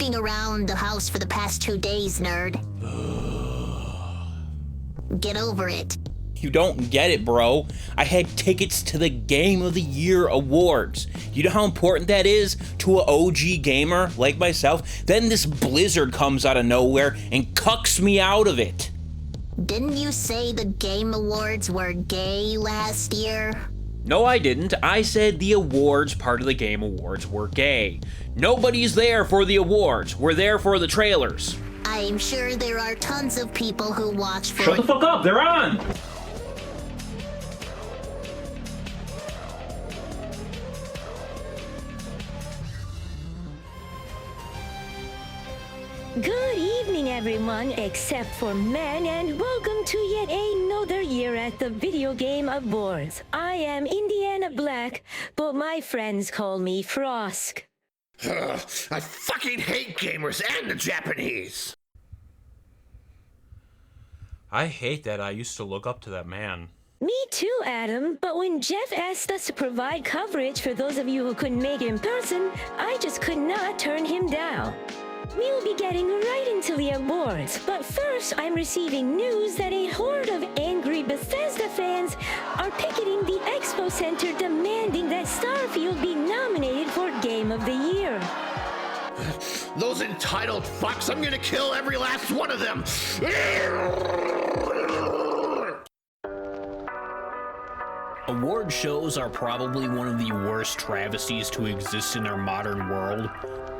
walking around the house for the past 2 days, nerd. Get over it. You don't get it, bro. I had tickets to the Game of the Year awards. You know how important that is to an OG gamer like myself? Then this Blizzard comes out of nowhere and cucks me out of it. Didn't you say the Game Awards were gay last year? No, I didn't. I said the awards part of the Game Awards were gay. Nobody's there for the awards. We're there for the trailers. I'm sure there are tons of people who watch for... Shut the fuck up, they're on! Good evening, everyone, except for men, and welcome to yet another year at the Video Game Awards. I am Indiana Black, but my friends call me Frosk. I fucking hate gamers and the Japanese! I hate that I used to look up to that man. Me too, Adam, but when Jeff asked us to provide coverage for those of you who couldn't make it in person, I just could not turn him down. We'll be getting right into the awards, but first I'm receiving news that a horde of angry Bethesda fans are picketing the Expo Center demanding that Starfield be nominated for Game of the Year. Those entitled fucks, I'm gonna kill every last one of them! Award shows are probably one of the worst travesties to exist in our modern world.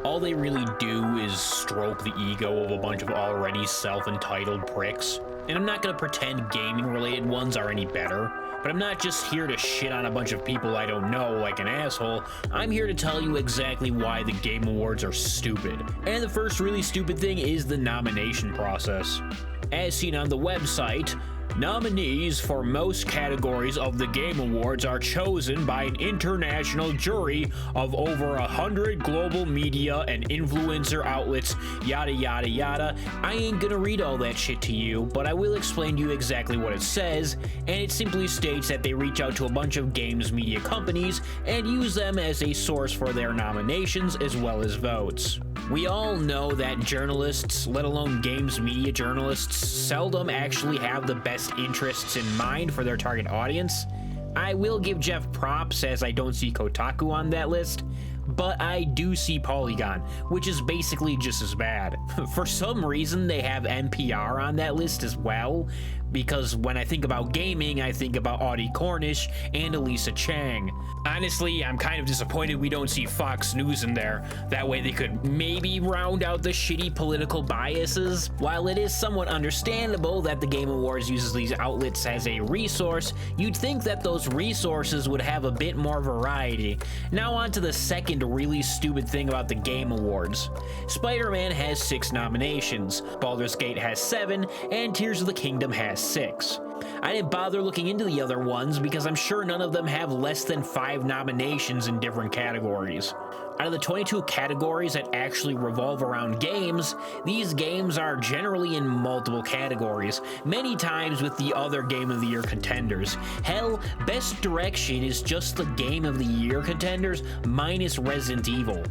All they really do is stroke the ego of a bunch of already self-entitled pricks. And I'm not gonna pretend gaming-related ones are any better, but I'm not just here to shit on a bunch of people I don't know like an asshole. I'm here to tell you exactly why the Game Awards are stupid. And the first really stupid thing is the nomination process. As seen on the website, nominees for most categories of the Game Awards are chosen by an international jury of over 100 global media and influencer outlets, yada yada yada. I ain't gonna read all that shit to you, but I will explain to you exactly what it says, and it simply states that they reach out to a bunch of games media companies and use them as a source for their nominations as well as votes. We all know that journalists, let alone games media journalists, seldom actually have the best interests in mind for their target audience. I will give Jeff props as I don't see Kotaku on that list, but I do see Polygon, which is basically just as bad. For some reason, they have NPR on that list as well, because when I think about gaming, I think about Audie Cornish and Elisa Chang. Honestly, I'm kind of disappointed we don't see Fox News in there. That way they could maybe round out the shitty political biases. While it is somewhat understandable that the Game Awards uses these outlets as a resource, you'd think that those resources would have a bit more variety. Now on to the second really stupid thing about the Game Awards. Spider-Man has 6 nominations, Baldur's Gate has 7, and Tears of the Kingdom has 6. I didn't bother looking into the other ones because I'm sure none of them have less than 5 nominations in different categories. Out of the 22 categories that actually revolve around games, these games are generally in multiple categories, many times with the other Game of the Year contenders. Hell, Best Direction is just the Game of the Year contenders minus Resident Evil.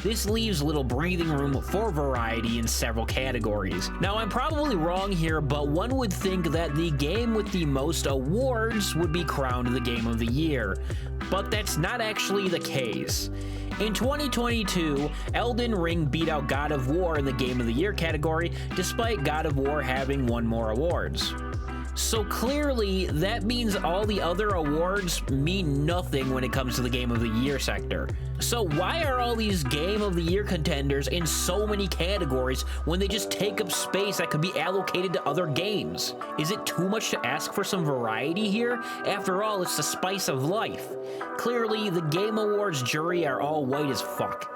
This leaves little breathing room for variety in several categories. Now, I'm probably wrong here, but one would think that the game with the most awards would be crowned the Game of the Year, but that's not actually the case. In 2022, Elden Ring beat out God of War in the Game of the Year category, despite God of War having won more awards. So clearly, that means all the other awards mean nothing when it comes to the Game of the Year sector. So why are all these Game of the Year contenders in so many categories when they just take up space that could be allocated to other games? Is it too much to ask for some variety here? After all, it's the spice of life. Clearly, the Game Awards jury are all white as fuck.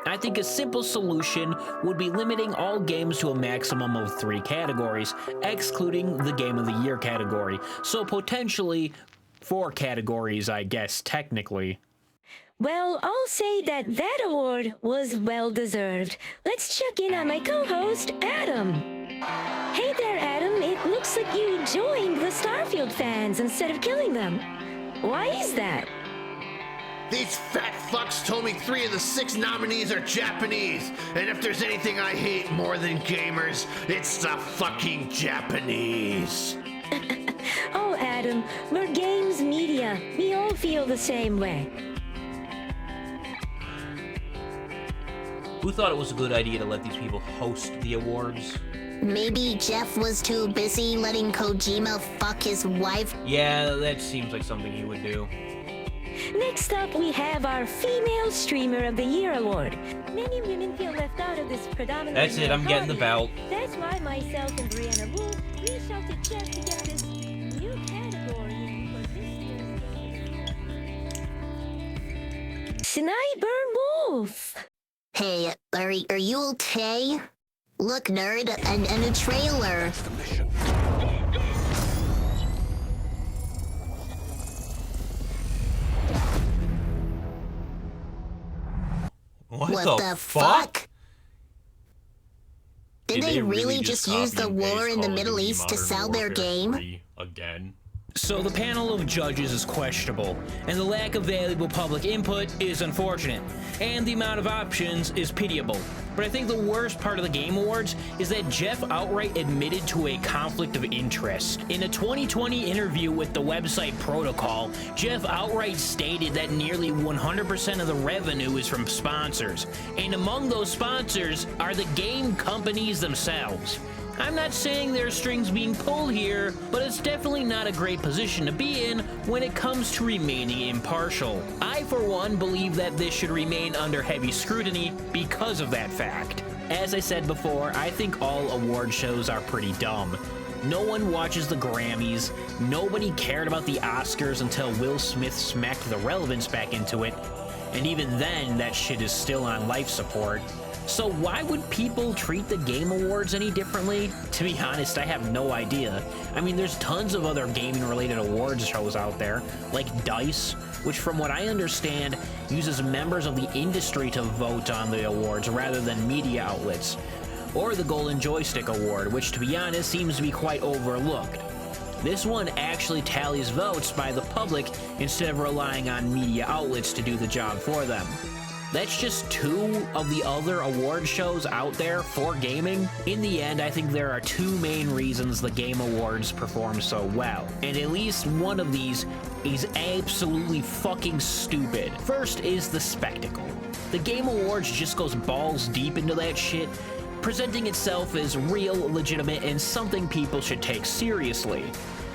I think a simple solution would be limiting all games to a maximum of 3 categories, excluding the Game of the Year category. So potentially 4 categories, I guess, technically. Well, I'll say that that award was well-deserved. Let's check in on my co-host, Adam. Hey there, Adam. It looks like you joined the Starfield fans instead of killing them. Why is that? These fat fucks told me 3 of the 6 nominees are Japanese, and if there's anything I hate more than gamers, it's the fucking Japanese. Oh, Adam, we're games media. We all feel the same way. Who thought it was a good idea to let these people host the awards? Maybe Jeff was too busy letting Kojima fuck his wife. Yeah, that seems like something he would do. Next up, we have our Female Streamer of the Year award. Many women feel left out of this predominantly. That's it, I'm getting the belt. That's why myself and Brianna Wu reached out to Jeff to get this new category in for this year's Sniper Wolf. Hey, are you okay? Look, nerd, a new trailer. What the fuck? Did they really just use the war in the Middle East to sell their game? Again. So the panel of judges is questionable, and the lack of valuable public input is unfortunate, and the amount of options is pitiable. But I think the worst part of the Game Awards is that Jeff outright admitted to a conflict of interest. In a 2020 interview with the website Protocol, Jeff outright stated that nearly 100% of the revenue is from sponsors, and among those sponsors are the game companies themselves. I'm not saying there are strings being pulled here, but it's definitely not a great position to be in when it comes to remaining impartial. I, for one, believe that this should remain under heavy scrutiny because of that fact. As I said before, I think all award shows are pretty dumb. No one watches the Grammys, nobody cared about the Oscars until Will Smith smacked the relevance back into it, and even then, that shit is still on life support. So why would people treat the Game Awards any differently? To be honest, I have no idea. I mean, there's tons of other gaming-related awards shows out there, like DICE, which from what I understand, uses members of the industry to vote on the awards rather than media outlets. Or the Golden Joystick Award, which to be honest seems to be quite overlooked. This one actually tallies votes by the public instead of relying on media outlets to do the job for them. That's just 2 of the other award shows out there for gaming. In the end, I think there are 2 main reasons the Game Awards perform so well, and at least one of these is absolutely fucking stupid. First is the spectacle. The Game Awards just goes balls deep into that shit, presenting itself as real, legitimate, and something people should take seriously.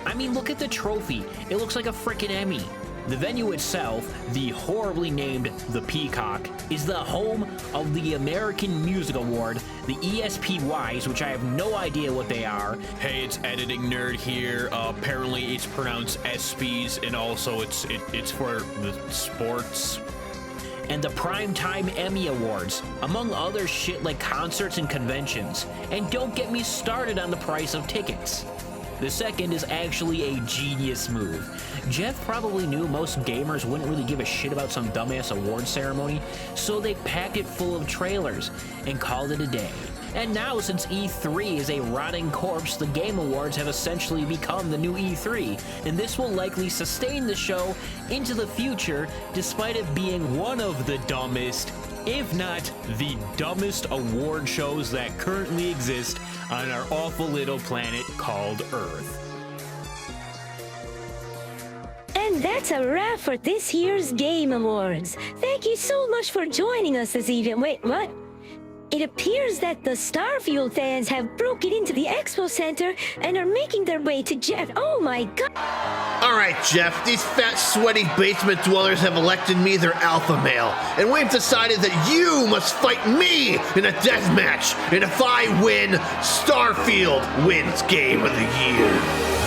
I mean, look at the trophy. It looks like a frickin' Emmy. The venue itself, the horribly named The Peacock, is the home of the American Music Award, the ESPYs, which I have no idea what they are. Hey, it's editing nerd here. Apparently it's pronounced ESPYs, and also it's for the sports. And the Primetime Emmy Awards, among other shit like concerts and conventions. And don't get me started on the price of tickets. The second is actually a genius move. Jeff probably knew most gamers wouldn't really give a shit about some dumbass award ceremony, so they packed it full of trailers and called it a day. And now, since E3 is a rotting corpse, the Game Awards have essentially become the new E3, and this will likely sustain the show into the future, despite it being one of the dumbest, if not the dumbest award shows that currently exist on our awful little planet called Earth. And that's a wrap for this year's Game Awards. Thank you so much for joining us this evening. Wait, what? It appears that the Starfield fans have broken into the Expo Center and are making their way to Jeff. Oh my god! Alright, Jeff, these fat, sweaty basement dwellers have elected me their alpha male, and we've decided that you must fight me in a death match, and if I win, Starfield wins Game of the Year.